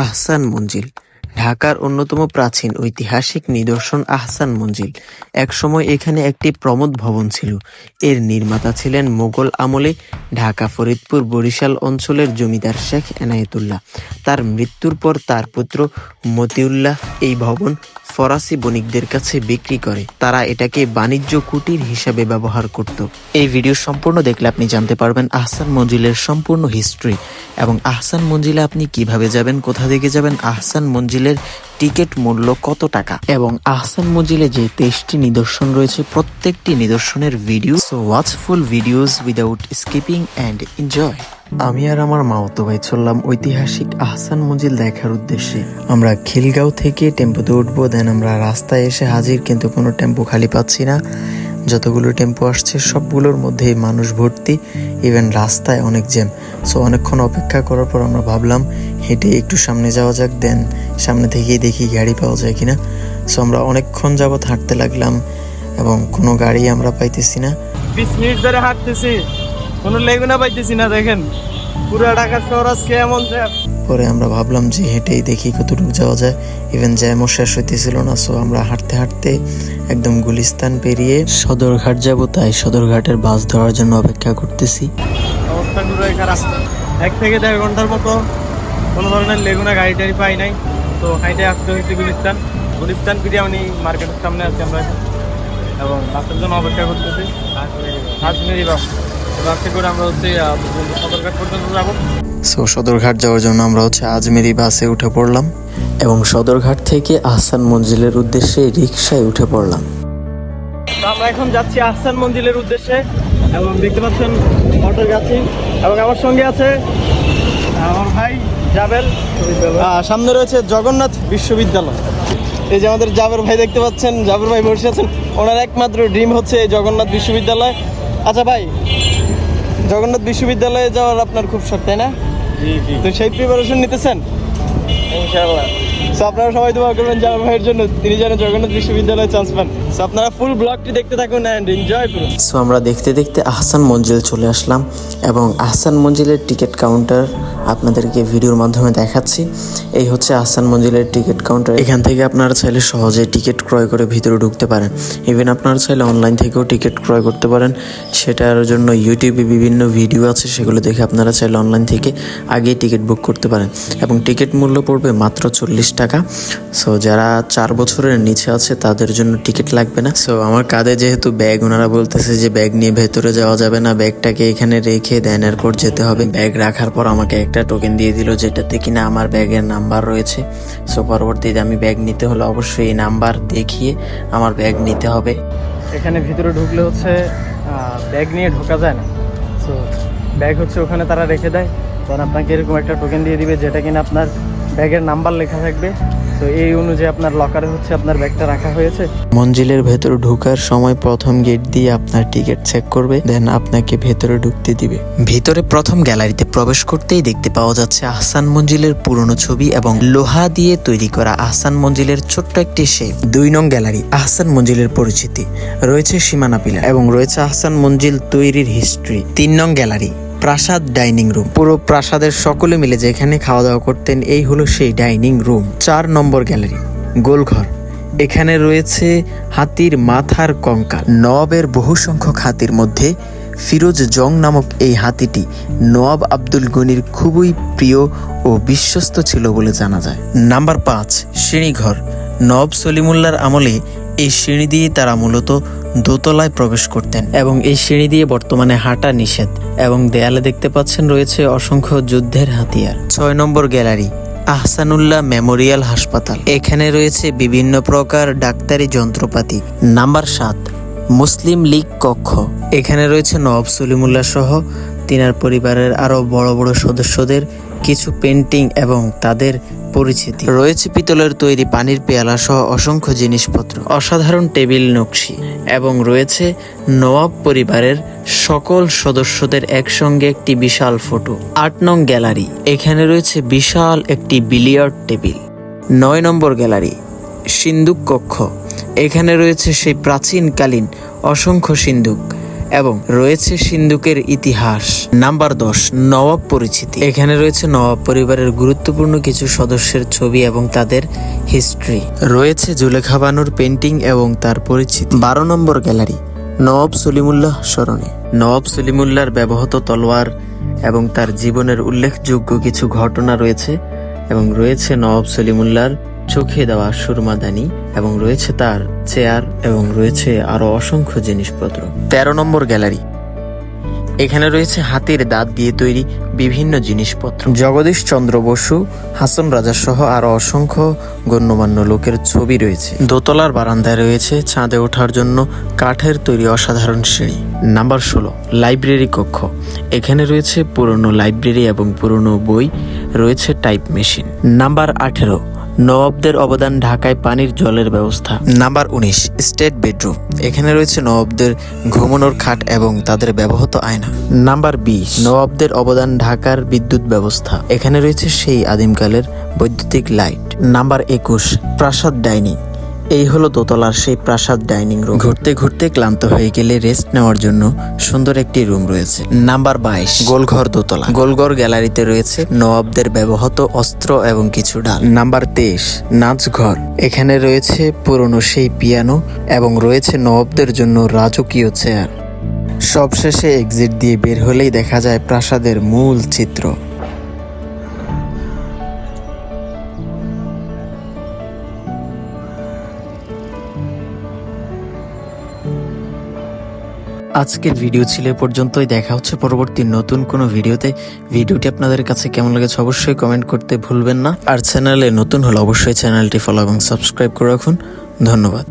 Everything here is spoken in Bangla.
আহসান মঞ্জিল ঢাকার অন্যতম প্রাচীন ঐতিহাসিক নিদর্শন আহসান মঞ্জিল। একসময় এখানে একটি প্রমোদ ভবন ছিল। এর নির্মাতা ছিলেন মোগল আমলে ঢাকা, ফরিদপুর, বরিশাল অঞ্চলের জমিদার শেখ এনায়েতুল্লাহ। তার মৃত্যুর পর তার পুত্র মতিউল্লাহ এই ভবন ফরাসি বণিকদের কাছে বিক্রি করে। তারা এটাকে বাণিজ্য কুটির হিসাবে ব্যবহার করত। এই ভিডিও সম্পূর্ণ দেখলে আপনি জানতে পারবেন আহসান মঞ্জিলের সম্পূর্ণ হিস্ট্রি এবং আহসান মঞ্জিলে আপনি কিভাবে যাবেন, কোথা থেকে যাবেন, আহসান মঞ্জিলের টিকিট মূল্য কত টাকা এবং আহসান মঞ্জিলে যে 23টি নিদর্শন রয়েছে প্রত্যেকটি নিদর্শনের video. So watch full videos without skipping and enjoy. আমি আর আমার মামাতো ভাই চললাম ঐতিহাসিক আহসান মঞ্জিল দেখার উদ্দেশ্যে। আমরা খিলগাঁও থেকে টেম্পোতে উঠবো, দেন আমরা রাস্তায় এসে হাজির, কিন্তু কোনো টেম্পো খালি পাচ্ছি না। যতগুলো টেম্পো আসছে সবগুলোর মধ্যে মানুষ ভর্তি, ইভেন রাস্তায় অনেক জ্যাম। সো অনেকক্ষণ অপেক্ষা করার পর আমরা ভাবলাম হেঁটে একটু সামনে যাওয়া যাক, দেন সামনে থেকেই দেখি গাড়ি পাওয়া যায় কিনা। সো আমরা অনেকক্ষণ যাবৎ হাঁটতে লাগলাম এবং কোনো গাড়ি আমরা পাইতেছি না। 20 মিনিট ধরে হাঁটতেছি, কোনো লেগুনা পাইতেছি না। দেখেন পুরো ঢাকা শহর আজকে এমন জ্যাম। পরে আমরা ভাবলাম যে হেঁটেই দেখি কতটুকু যাওয়া যায়, ইভেন জ্যামও শেষ হইতেছিল না। সো আমরা হাঁটতে হাঁটতে একদম গুলিস্তান পেরিয়ে সদরঘাট যাব, তাই সদরঘাটের বাস ধরার জন্য অপেক্ষা করতেছি। অবস্থা পুরো খারাপ। 1 থেকে 1.5 ঘন্টার মতো কোনো ধরনের লেগুনা গাড়ি টাড়ি পাই নাই। তো হাইটে আসতে হয়েছে গুলিস্তান বিরিয়ানি মার্কেটের সামনে আছি আমরা এখন, এবং বাসের জন্য অপেক্ষা করতেছি। হাজমেরি বাস করে আমরা হচ্ছে সদরঘাট পর্যন্ত যাবো। সো সদরঘাট যাওয়ার জন্য আমরা আজমেরি বাসে উঠে পড়লাম এবং সদরঘাট থেকে আহসান মঞ্জিলের উদ্দেশ্যে রিকশায় উঠে পড়লাম। তো আমরা এখন যাচ্ছি আহসান মঞ্জিলের উদ্দেশ্যে এবং দেখতে পাচ্ছেন অটোর যাচ্ছি এবং আমার সঙ্গে আছে আমার ভাই জাবেল। সামনে রয়েছে জগন্নাথ বিশ্ববিদ্যালয়। এই যে আমাদের জাবের ভাই দেখতে পাচ্ছেন, জাবের ভাই বসে আছেন। ওনার একমাত্র ড্রিম হচ্ছে এই জগন্নাথ বিশ্ববিদ্যালয়। আচ্ছা ভাই, জগন্নাথ বিশ্ববিদ্যালয়ে যাওয়ার আপনার খুব শখ, তাই না? তো সেই প্রিপারেশন নিতেছেন ইনশাআল্লাহ। সো আপনারা সবাই দোয়া করবেন জাবের ভাইয়ের জন্য, তিনি যেন জগন্নাথ বিশ্ববিদ্যালয়ে চান্স পান। সো আপনারা ফুল ব্লগটি দেখতে থাকুন এন্ড এনজয় করুন। সো আমরা দেখতে দেখতে আহসান মঞ্জিল চলে আসলাম এবং আহসান মঞ্জিলের টিকিট কাউন্টার আপনাদেরকে ভিডিওর মাধ্যমে দেখাচ্ছি। এই হচ্ছে আহসান মঞ্জিলের টিকিট কাউন্টার। এখান থেকে আপনারা চাইলে সহজে টিকিট ক্রয় করে ভিতরে ঢুকতে পারেন। ইভেন আপনারা চাইলে অনলাইন থেকেও টিকিট ক্রয় করতে পারেন। সেটার জন্য ইউটিউবে বিভিন্ন ভিডিও আছে, সেগুলো দেখে আপনারা চাইলে অনলাইন থেকে আগে টিকিট বুক করতে পারেন এবং টিকিট মূল্য পড়বে মাত্র 40 টাকা। সো যারা 4 বছরের নিচে আছে তাদের জন্য টিকিট লাগবে না। সো আমার কাঁধে যেহেতু ব্যাগ, ওনারা বলতেছে যে ব্যাগ নিয়ে ভেতরে যাওয়া যাবে না, ব্যাগটাকে এখানে রেখে দেন এরপর যেতে হবে। ব্যাগ রাখার পর আমাকে একটা টোকেন দিয়ে দিল যেটাতে কিনা আমার ব্যাগের নাম্বার রয়েছে। সো পরবর্তীতে আমি ব্যাগ নিতে হলে অবশ্যই এই নাম্বার দেখিয়ে আমার ব্যাগ নিতে হবে। এখানে ভিতরে ঢুকলে হচ্ছে ব্যাগ নিয়ে ঢোকা যায় না। সো ব্যাগ হচ্ছে ওখানে তারা রেখে দেয়, তখন আপনাকে এরকম একটা টোকেন দিয়ে দিবে যেটা কিনা আপনার ব্যাগের নাম্বার লেখা থাকবে। তো এই অনুযায়ী আপনার লকারে হচ্ছে আপনার ব্যাগটা রাখা হয়েছে। মঞ্জিলের ভেতরে ঢোকার সময় প্রথম গেট দিয়ে আপনার টিকিট চেক করবে, দেন আপনাকে ভেতরে ঢুকতে দিবে। ভিতরে প্রথম গ্যালারিতে প্রবেশ করতেই দেখতে পাওয়া যাচ্ছে আহসান মঞ্জিলের পুরনো ছবি এবং লোহা দিয়ে তৈরি করা আহসান মঞ্জিলের ছোট্ট একটি শেপ। 2 নং গ্যালারি আহসান মঞ্জিলের পরিচিতি, রয়েছে সীমানা পিলার এবং রয়েছে আহসান মঞ্জিল তৈরির হিস্ট্রি। 3 নং গ্যালারি প্রাসাদ ডাইনিং রুম, পুরো প্রাসাদের সকলে মিলে যেখানে খাওয়া দাওয়া করতেন এই হলো সেই ডাইনিং রুম। 4 নম্বর গ্যালারি গোলঘর, এখানে রয়েছে হাতির মাথার কঙ্কাল। নওয়াবের বহু সংখ্যক হাতির মধ্যে ফিরোজ জং নামক এই হাতিটি নওয়াব আব্দুল গনির খুবই প্রিয় ও বিশ্বস্ত ছিল বলে জানা যায়। নাম্বার 5 সিঁড়িঘর, নওয়াব সলিমুল্লাহর আমলে এই সিঁড়ি দিয়ে তারা মূলত দোতলায় প্রবেশ করতেন এবং এই সিঁড়ি দিয়ে বর্তমানে হাঁটা নিষেধ এবং দেয়ালে দেখতে পাচ্ছেন রয়েছে অসংখ্য যুদ্ধের হাতিয়ার। 6 নম্বর গ্যালারি আহসানুল্লাহ মেমোরিয়াল হাসপাতাল, এখানে রয়েছে বিভিন্ন প্রকার ডাক্তারি যন্ত্রপাতি। নাম্বার 7 মুসলিম লীগ কক্ষ, এখানে রয়েছে নওয়াব সলিমুল্লাহ সহ তিনার পরিবারের আরো বড় বড় সদস্যদের কিছু পেন্টিং এবং তাদের পরিচিতি। রয়েছে পিতলের তৈরি পানির পেয়ালা সহ অসংখ্য জিনিসপত্র, অসাধারণ টেবিল নকশি এবং রয়েছে নওয়াব পরিবারের সকল সদস্যদের একসঙ্গে একটি বিশাল ফটো। 8 নং গ্যালারি, এখানে রয়েছে বিশাল একটি বিলিয়ার্ড টেবিল। 9 নম্বর গ্যালারি সিন্দুক কক্ষ, এখানে রয়েছে সেই প্রাচীনকালীন অসংখ্য সিন্দুক এবং রয়েছে সিন্ধুকের ইতিহাস। নাম্বার 10, নবাব পরিচিতি। এখানে রয়েছে নবাব পরিবারের গুরুত্বপূর্ণ কিছু সদস্যের ছবি এবং তাদের হিস্ট্রি। রয়েছে জুলেখা বানুর পেন্টিং এবং তার পরিচিতি। 12 নম্বর গ্যালারি, নবাব সলিমুল্লাহ স্মরণে। নবাব সলিমুল্লাহর ব্যবহৃত তলোয়ার এবং তার জীবনের উল্লেখযোগ্য কিছু ঘটনা রয়েছে এবং রয়েছে নবাব সলিমুল্লাহর চোখে দেওয়া সুরমাদানি এবং রয়েছে তার চেয়ার এবং রয়েছে আরো অসংখ্য জিনিসপত্র। 13 নম্বর গ্যালারি, এখানে রয়েছে হাতির দাঁত দিয়ে তৈরি বিভিন্ন জিনিসপত্র। জগদীশ চন্দ্র বসু, হাসন রাজা সহ আরো অসংখ্য গণ্যমান্য লোকের ছবি রয়েছে। দোতলার বারান্দায় রয়েছে ছাদে ওঠার জন্য কাঠের তৈরি অসাধারণ সিঁড়ি। নাম্বার 16, লাইব্রেরি কক্ষ। এখানে রয়েছে পুরনো লাইব্রেরি এবং পুরনো বই, রয়েছে টাইপ মেশিন। নাম্বার 18, নবাবদের অবদান ঢাকায় পানির জলের ব্যবস্থা। Number 19, state bedroom. এখানে রয়েছে নবাবদের ঘুমানোর খাট এবং তাদের ব্যবহৃত আয়না। নাম্বার 20, নবাবদের অবদান ঢাকার বিদ্যুৎ ব্যবস্থা। এখানে রয়েছে সেই আদিমকালের বৈদ্যুতিক লাইট। নাম্বার 21, প্রাসাদ ডাইনিং। এই হলো দোতলার সেই প্রাসাদ ডাইনিং রুম। ঘুরতে ঘুরতে ক্লান্ত হয়ে গেলে রেস্ট নেওয়ার জন্য সুন্দর একটি রুম রয়েছে। নাম্বার 22, গোলঘর দোতলা। গোলঘর গ্যালারিতে রয়েছে নবাবদের ব্যবহৃত অস্ত্র এবং কিছু ডাল। নাম্বার 23, নাচঘর। এখানে রয়েছে পুরনো সেই পিয়ানো এবং রয়েছে নবাবদের জন্য রাজকীয় চেয়ার। সবশেষে এক্সিট দিয়ে বের হলেই দেখা যায় প্রাসাদের মূল চিত্র। আজকের ভিডিও ছিল এ পর্যন্তই। দেখা হচ্ছে পরবর্তী নতুন কোনো ভিডিওতে। ভিডিওটি আপনাদের কাছে কেমন লেগেছে অবশ্যই কমেন্ট করতে ভুলবেন না। আর চ্যানেলে নতুন হলে অবশ্যই চ্যানেলটি ফলো এবং সাবস্ক্রাইব করে রাখুন। ধন্যবাদ।